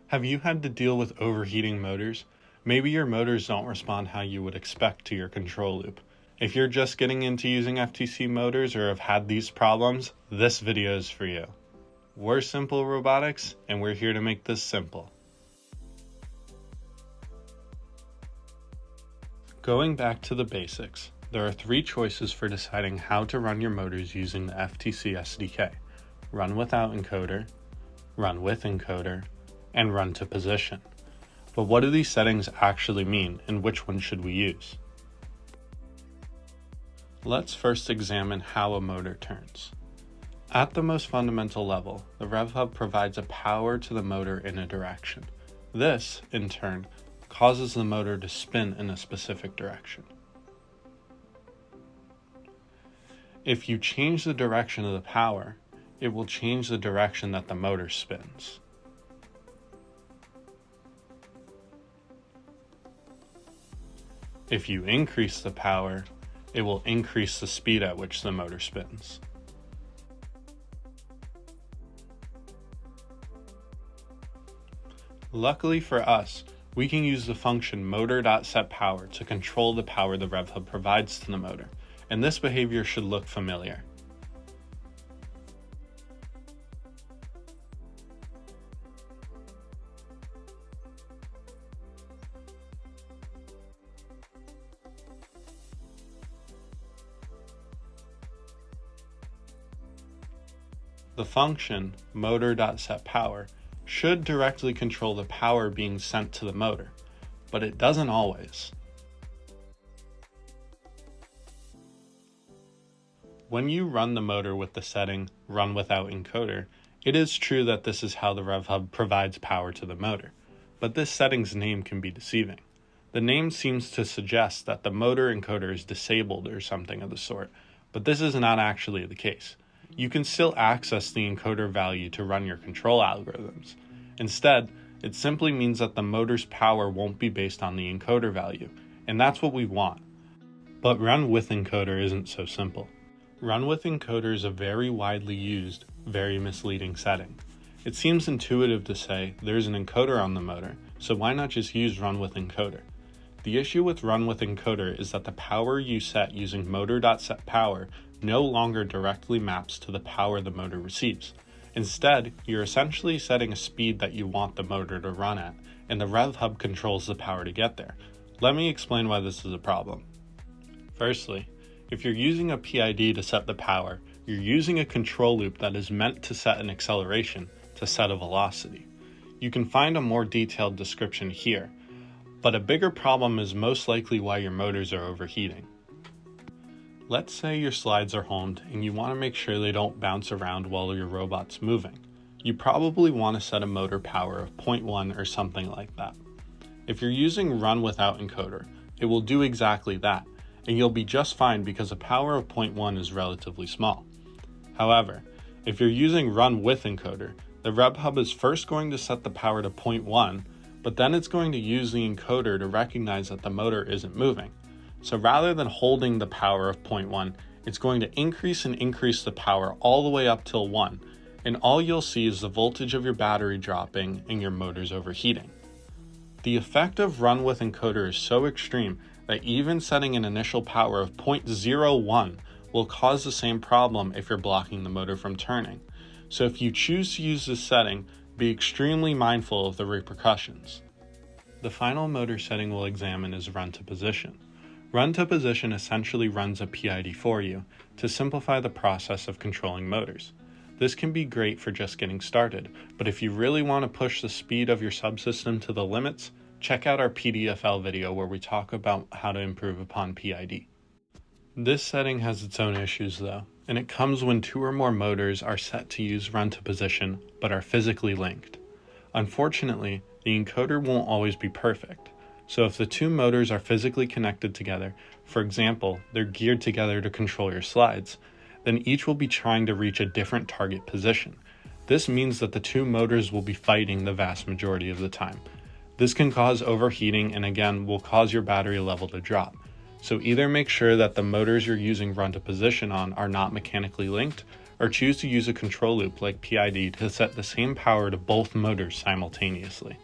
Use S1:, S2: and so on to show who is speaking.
S1: Have you had to deal with overheating motors? Maybe your motors don't respond how you would expect to your control loop. If you're just getting into using FTC motors or have had these problems, this video is for you. We're Simple Robotics, and we're here to make this simple. Going back to the basics, there are three choices for deciding how to run your motors using the FTC SDK: run without encoder, run with encoder, and run to position. But what do these settings actually mean, and which one should we use? Let's first examine how a motor turns. At the most fundamental level, the rev hub provides a power to the motor in a direction. This, in turn, causes the motor to spin in a specific direction. If you change the direction of the power, it will change the direction that the motor spins. If you increase the power, it will increase the speed at which the motor spins. Luckily for us, we can use the function motor.setPower to control the power the rev hub provides to the motor, and this behavior should look familiar. The function motor.setPower should directly control the power being sent to the motor, but it doesn't always. When you run the motor with the setting run without encoder, it is true that this is how the rev hub provides power to the motor, but this setting's name can be deceiving. The name seems to suggest that the motor encoder is disabled or something of the sort, but this is not actually the case. You can still access the encoder value to run your control algorithms. Instead, it simply means that the motor's power won't be based on the encoder value, and that's what we want. But run with encoder isn't so simple. Run with encoder is a very widely used, very misleading setting. It seems intuitive to say there's an encoder on the motor, so why not just use run with encoder? The issue with run with encoder is that the power you set using motor.setPower no longer directly maps to the power the motor receives. Instead, you're essentially setting a speed that you want the motor to run at, and the rev hub controls the power to get there. Let me explain why this is a problem. Firstly, if you're using a PID to set the power, you're using a control loop that is meant to set an acceleration to set a velocity. You can find a more detailed description here, but a bigger problem is most likely why your motors are overheating. Let's say your slides are homed and you want to make sure they don't bounce around while your robot's moving. You probably want to set a motor power of 0.1 or something like that. If you're using run without encoder, it will do exactly that, and you'll be just fine because a power of 0.1 is relatively small. However, if you're using run with encoder, the rev hub is first going to set the power to 0.1, but then it's going to use the encoder to recognize that the motor isn't moving. So rather than holding the power of 0.1, it's going to increase the power all the way up till 1, and all you'll see is the voltage of your battery dropping and your motor's overheating. The effect of run with encoder is so extreme that even setting an initial power of 0.01 will cause the same problem if you're blocking the motor from turning. So if you choose to use this setting, be extremely mindful of the repercussions. The final motor setting we'll examine is run to position. Run to position essentially runs a PID for you to simplify the process of controlling motors. This can be great for just getting started, but if you really want to push the speed of your subsystem to the limits, check out our PDFL video where we talk about how to improve upon PID. This setting has its own issues though, and it comes when two or more motors are set to use run to position but are physically linked. Unfortunately, the encoder won't always be perfect. So if the two motors are physically connected together, for example, they're geared together to control your slides, then each will be trying to reach a different target position. This means that the two motors will be fighting the vast majority of the time. This can cause overheating and again will cause your battery level to drop. So either make sure that the motors you're using run to position on are not mechanically linked, or choose to use a control loop like PID to set the same power to both motors simultaneously.